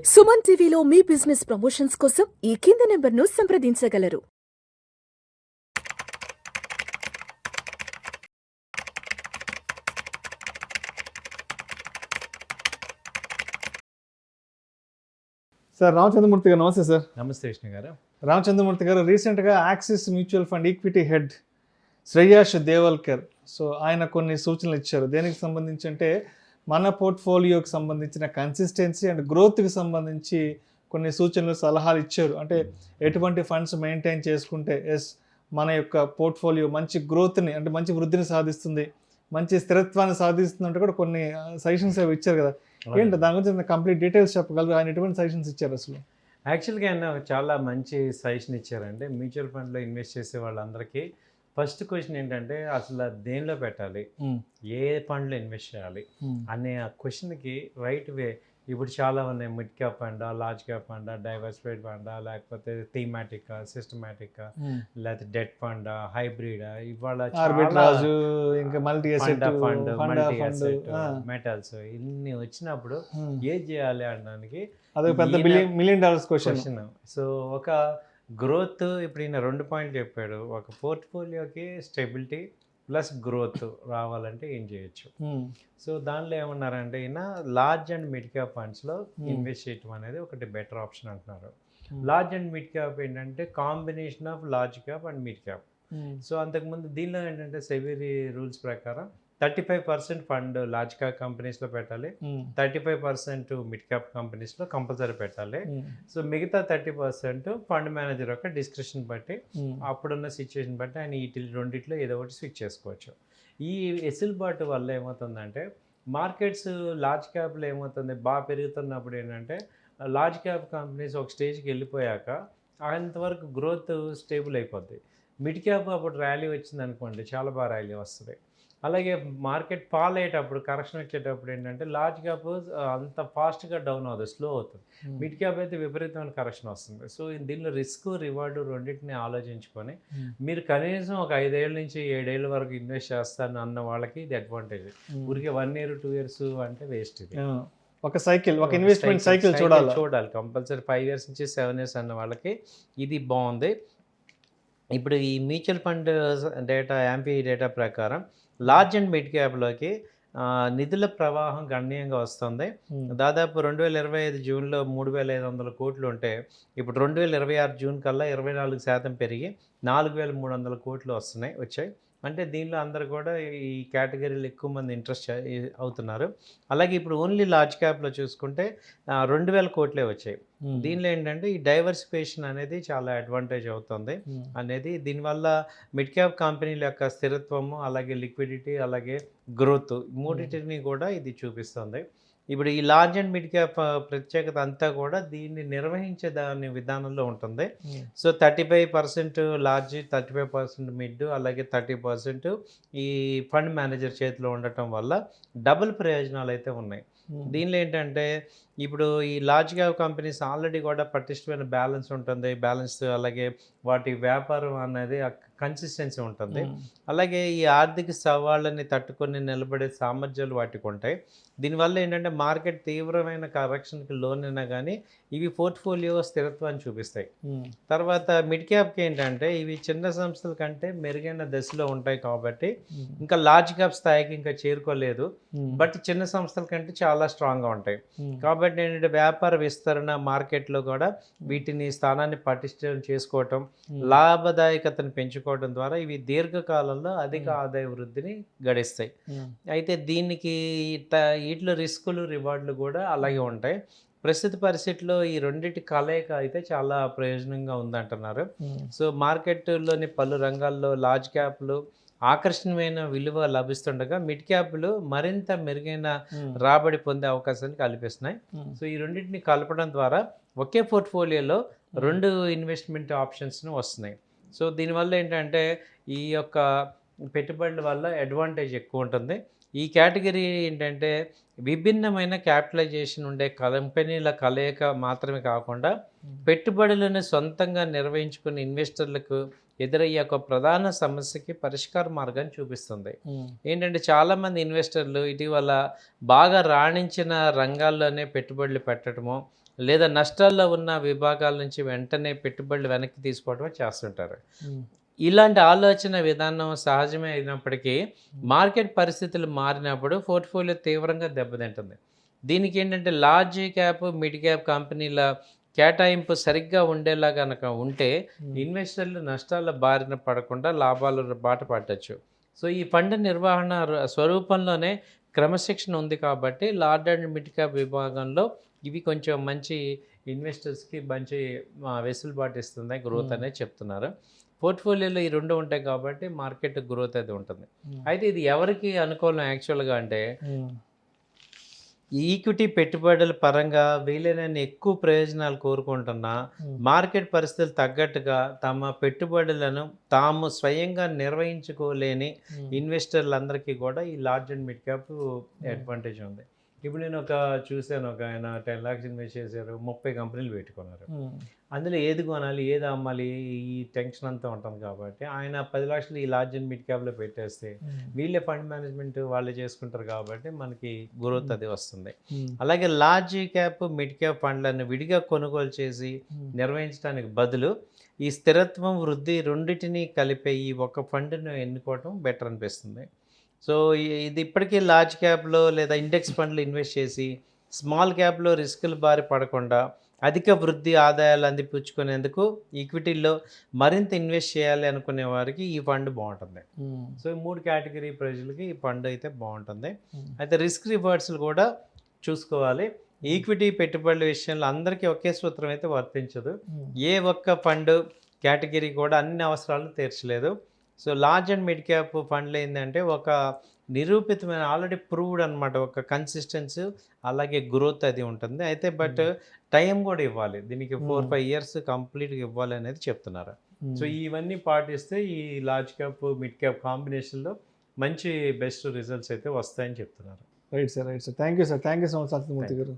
సుమన్ టీవీలో మీ business promotions కోసం ఈ కింది నెంబర్ను సంప్రదించగలరు. సార్ రామచంద్రమూర్తి గారు నమస్తే సార్. నమస్తే విష్ణు గారు. రామచంద్రమూర్తి గారు రీసెంట్గా Axis mutual fund equity head Shreyash Devalkar ఆయన కొన్ని సూచనలు ఇచ్చారు. దేనికి సంబంధించి అంటే మన పోర్ట్ఫోలియోకి సంబంధించిన కన్సిస్టెన్సీ అండ్ గ్రోత్కి సంబంధించి కొన్ని సూచనలు సలహాలు ఇచ్చారు. అంటే ఎటువంటి ఫండ్స్ మెయింటైన్ చేసుకుంటే మన యొక్క పోర్ట్ఫోలియో మంచి గ్రోత్ని అంటే మంచి వృద్ధిని సాధిస్తుంది, మంచి స్థిరత్వాన్ని సాధిస్తుంది అంటే కూడా కొన్ని సజెషన్స్ అవి ఇచ్చారు కదా. ఏంటి దాని గురించి కంప్లీట్ డీటెయిల్స్ చెప్పగలరు? ఆయన ఎటువంటి సజెషన్స్ ఇచ్చారు అసలు? యాక్చువల్గా ఆయన చాలా మంచి సజెషన్ ఇచ్చారండి. మ్యూచువల్ ఫండ్లో ఇన్వెస్ట్ చేసే వాళ్ళందరికీ ఫస్ట్ క్వశ్చన్ ఏంటంటే అసలు దేనిలో పెట్టాలి, ఏ ఫండ్లో ఇన్వెస్ట్ చేయాలి అనే ఆ క్వశ్చన్కి రైట్ వే. ఇప్పుడు చాలా ఉన్నాయి, mid cap funda, large cap funda, diversified funda, లేకపోతే థీమాటికా, సిస్టమాటికా, లేకపోతే డెట్ ఫండా, హైబ్రిడా, ఇవాళ ఇంకా multi fund, multi asset, metals ఇన్ని వచ్చినప్పుడు ఏం చేయాలి అనడానికి అదొక పెద్ద మిలియన్ డాలర్స్ క్వశ్చన్. సో ఒక గ్రోత్, ఇప్పుడు ఈయన 2 పాయింట్లు చెప్పాడు. ఒక పోర్ట్ఫోలియోకి స్టెబిలిటీ ప్లస్ గ్రోత్ రావాలంటే ఏం చేయొచ్చు. సో దానిలో ఏమన్నారంటే ఈయన లార్జ్ అండ్ మిడ్ క్యాప్ ఫండ్స్లో ఇన్వెస్ట్ చేయటం అనేది ఒకటి బెటర్ ఆప్షన్ అంటున్నారు. లార్జ్ అండ్ మిడ్ క్యాప్ ఏంటంటే combination of large cap and mid cap. So అంతకుముందు దీనిలో ఏంటంటే సెబీ రూల్స్ ప్రకారం 35% ఫండ్ లార్జ్ క్యాప్ కంపెనీస్లో పెట్టాలి, 35% మిడ్ క్యాప్ కంపెనీస్లో కంపల్సరీ పెట్టాలి. సో మిగతా 30% ఫండ్ మేనేజర్ యొక్క డిస్క్రిప్షన్ బట్టి అప్పుడున్న సిచ్యువేషన్ బట్టి ఆయన రెండిట్లో ఏదో ఒకటి స్విచ్ చేసుకోవచ్చు. ఈ వెసులుబాటు వల్ల ఏమవుతుందంటే మార్కెట్స్ లార్జ్ క్యాప్లో ఏమవుతుంది, బాగా పెరుగుతున్నప్పుడు ఏంటంటే లార్జ్ క్యాప్ కంపెనీస్ ఒక స్టేజ్కి వెళ్ళిపోయాక అంతవరకు గ్రోత్ స్టేబుల్ అయిపోద్ది. మిడ్ క్యాప్ అప్పుడు ర్యాలీ వచ్చింది అనుకోండి, చాలా బాగా ర్యాలీ వస్తుంది. అలాగే మార్కెట్ ఫాల్ అయ్యేటప్పుడు, కరెక్షన్ వచ్చేటప్పుడు ఏంటంటే లార్జ్ క్యాప్ అంత ఫాస్ట్గా డౌన్ అవుతుంది, స్లో అవుతుంది. మిడ్ క్యాప్ అయితే విపరీతమైన కరెక్షన్ వస్తుంది. సో దీనిలో రిస్క్ రివార్డు రెండింటిని ఆలోచించుకొని మీరు కనీసం ఒక 5 ఏళ్ళ నుంచి 7 ఏళ్ళ వరకు ఇన్వెస్ట్ చేస్తాను అన్న వాళ్ళకి ఇది అడ్వాంటేజ్. ఊరికే 1 year 2 years అంటే వేస్ట్. ఇది ఒక సైకిల్, ఒక ఇన్వెస్ట్మెంట్ సైకిల్ చూడాలి కంపల్సరీ. 5 years నుంచి 7 years అన్న వాళ్ళకి ఇది బాగుంది. ఇప్పుడు ఈ మ్యూచువల్ ఫండ్ డేటా, యాంపీ డేటా ప్రకారం లార్జ్ అండ్ మిడ్ క్యాప్లోకి నిధుల ప్రవాహం గణనీయంగా వస్తుంది. దాదాపు 2025 జూన్లో 3,500 కోట్లు ఉంటే ఇప్పుడు 2026 జూన్ కల్లా 24% పెరిగి 4,300 కోట్లు వచ్చాయి. అంటే దీనిలో అందరూ కూడా ఈ కేటగిరీలో ఎక్కువ మంది ఇంట్రెస్ట్ అవుతున్నారు. అలాగే ఇప్పుడు ఓన్లీ లార్జ్ క్యాప్లో చూసుకుంటే 2,000 కోట్లే వచ్చాయి. దీనిలో ఏంటంటే ఈ డైవర్సిఫికేషన్ అనేది చాలా అడ్వాంటేజ్ అవుతుంది అనేది. దీనివల్ల మిడ్ క్యాప్ కంపెనీల యొక్క స్థిరత్వము, అలాగే లిక్విడిటీ, అలాగే గ్రోత్ మూడింటిని కూడా ఇది చూపిస్తుంది. ఇప్పుడు ఈ లార్జ్ అండ్ మిడ్ క్యాప్ ప్రత్యేకత అంతా కూడా దీన్ని నిర్వహించే దాని విధానంలో ఉంటుంది. సో 35% లార్జ్, 35% మిడ్, అలాగే 30% ఈ ఫండ్ మేనేజర్ చేతిలో ఉండటం వల్ల డబుల్ ప్రయోజనాలు అయితే ఉన్నాయి. దీనిలో ఏంటంటే ఇప్పుడు ఈ లార్జ్ క్యాప్ కంపెనీస్ ఆల్రెడీ కూడా పటిష్టమైన బ్యాలెన్స్ ఉంటుంది, అలాగే వాటి వ్యాపారం అనేది కన్సిస్టెన్సీ ఉంటుంది. అలాగే ఈ ఆర్థిక సవాళ్ళని తట్టుకొని నిలబడే సామర్థ్యాలు వాటికి ఉంటాయి. దీనివల్ల ఏంటంటే మార్కెట్ తీవ్రమైన కరెక్షన్కి లోనైనా కానీ ఇవి పోర్ట్ఫోలియో స్థిరత్వాన్ని చూపిస్తాయి. తర్వాత మిడ్ క్యాప్కి ఏంటంటే ఇవి చిన్న సంస్థల కంటే మెరుగైన దశలో ఉంటాయి కాబట్టి ఇంకా లార్జ్ క్యాప్ స్థాయికి ఇంకా చేరుకోలేదు, బట్ చిన్న సంస్థల కంటే చాలా స్ట్రాంగ్గా ఉంటాయి. కాబట్టి ఏంటంటే వ్యాపార విస్తరణ, మార్కెట్లో కూడా వీటిని స్థానాన్ని పటిష్టం చేసుకోవటం, లాభదాయకతను పెంచుకోవడం ద్వారా ఇవి దీర్ఘకాలంలో అధిక ఆదాయ వృద్ధిని గడిస్తాయి. అయితే దీనికి వీటిలో రిస్కులు రివార్డులు కూడా అలాగే ఉంటాయి. ప్రస్తుత పరిస్థితిలో ఈ రెండింటి కలయిక అయితే చాలా ప్రయోజనంగా ఉందంటున్నారు. సో మార్కెట్లోని పలు రంగాల్లో లార్జ్ క్యాప్లు ఆకర్షణీయమైన విలువ లభిస్తుండగా మిడ్ క్యాప్లు మరింత మెరుగైన రాబడి పొందే అవకాశాన్ని కల్పిస్తున్నాయి. సో ఈ రెండింటిని కలపడం ద్వారా ఒకే పోర్ట్ఫోలియోలో 2 ఇన్వెస్ట్మెంట్ ఆప్షన్స్ను వస్తున్నాయి. సో దీనివల్ల ఏంటంటే ఈ యొక్క పెట్టుబడుల వల్ల అడ్వాంటేజ్ ఎక్కువ ఉంటుంది. ఈ కేటగిరీ ఏంటంటే విభిన్నమైన క్యాపిటలైజేషన్ ఉండే కంపెనీల కలయిక మాత్రమే కాకుండా పెట్టుబడులను సొంతంగా నిర్వహించుకునే ఇన్వెస్టర్లకు ఎదురయ్యే ఒక ప్రధాన సమస్యకి పరిష్కార మార్గాన్ని చూపిస్తుంది. ఏంటంటే చాలామంది ఇన్వెస్టర్లు ఇటీవల బాగా రాణించిన రంగాల్లోనే పెట్టుబడులు పెట్టడము, లేదా నష్టాల్లో ఉన్న విభాగాల నుంచి వెంటనే పెట్టుబడులు వెనక్కి తీసుకోవడమే చేస్తుంటారు. ఇలాంటి ఆలోచన విధానం సహజమే అయినప్పటికీ మార్కెట్ పరిస్థితులు మారినప్పుడు పోర్ట్ఫోలియో తీవ్రంగా దెబ్బతింటుంది. దీనికి ఏంటంటే లార్జ్ క్యాప్, మిడ్ క్యాప్ కంపెనీల కేటాయింపు సరిగ్గా ఉండేలా కనుక ఉంటే ఇన్వెస్టర్లు నష్టాల బారిన పడకుండా లాభాల బాట పట్టచ్చు. సో ఈ ఫండ్ నిర్వహణ స్వరూపంలోనే క్రమశిక్షణ ఉంది కాబట్టి లార్జ్ అండ్ మిడ్ క్యాప్ విభాగంలో ఇవి కొంచెం మంచి ఇన్వెస్టర్స్కి మంచి వెసులుబాటు ఇస్తుంది, గ్రోత్ అనేది చెప్తున్నారు. పోర్ట్ఫోలియోలో ఈ రెండు ఉంటాయి కాబట్టి మార్కెట్ గ్రోత్ అది ఉంటుంది. అయితే ఇది ఎవరికి అనుకూలం యాక్చువల్గా అంటే ఈక్విటీ పెట్టుబడుల పరంగా వీలైనన్ని ఎక్కువ ప్రయోజనాలు కోరుకుంటున్నా మార్కెట్ పరిస్థితులు తగ్గట్టుగా తమ పెట్టుబడులను తాము స్వయంగా నిర్వహించుకోలేని ఇన్వెస్టర్లందరికీ కూడా ఈ large and mid cap advantage ఉంది. ఇప్పుడు నేను చూశాను, ఆయన 10 lakhs ఇన్వెస్ట్ చేశారు, 30 కంపెనీలు పెట్టుకున్నారు. అందులో ఏది కొనాలి, ఏది అమ్మాలి, ఈ టెన్షన్ అంతా ఉంటుంది కాబట్టి ఆయన 10 లక్షలు ఈ లార్జ్ అండ్ మిడ్ క్యాప్లో పెట్టేస్తే వీళ్ళే ఫండ్ మేనేజ్మెంట్ వాళ్ళే చేసుకుంటారు కాబట్టి మనకి గ్రోత్ అది వస్తుంది. అలాగే లార్జ్ క్యాప్, మిడ్ క్యాప్ ఫండ్లను విడిగా కొనుగోలు చేసి నిర్వహించడానికి బదులు ఈ స్థిరత్వం, వృద్ధి రెండింటినీ కలిపే ఈ ఒక ఫండ్ను ఎన్నుకోవడం బెటర్ అనిపిస్తుంది. సో ఇది ఇప్పటికీ లార్జ్ క్యాప్లో లేదా ఇండెక్స్ ఫండ్లు ఇన్వెస్ట్ చేసి స్మాల్ క్యాప్లో రిస్కులు బారి పడకుండా అధిక వృద్ధి ఆదాయాలు అందిపుచ్చుకునేందుకు ఈక్విటీల్లో మరింత ఇన్వెస్ట్ చేయాలి అనుకునే వారికి ఈ ఫండ్ బాగుంటుంది. సో ఈ 3 కేటగిరీ ప్రజలకి ఈ ఫండ్ అయితే బాగుంటుంది. అయితే రిస్క్ రివార్డ్స్లు కూడా చూసుకోవాలి. ఈక్విటీ పెట్టుబడుల విషయంలో అందరికీ ఒకే సూత్రం అయితే వర్తించదు. ఏ ఒక్క ఫండ్ కేటగిరీ కూడా అన్ని అవసరాలు తీర్చలేదు. So large and mid cap ఫండ్లు ఏంటంటే ఒక నిరూపితమైన ఆల్రెడీ ప్రూవ్డ్ అనమాట, ఒక కన్సిస్టెన్సీ అలాగే గ్రోత్ అది ఉంటుంది. అయితే బట్ టైం కూడా ఇవ్వాలి, దీనికి 4-5 years కంప్లీట్గా ఇవ్వాలి అనేది చెప్తున్నారు. సో ఇవన్నీ పాటిస్తే ఈ లార్జ్ క్యాప్, మిడ్ క్యాప్ కాంబినేషన్లో మంచి బెస్ట్ రిజల్ట్స్ అయితే వస్తాయని చెప్తున్నారు. Right sir, right sir. Thank you sir, thank you so much Satyamurthy గారు.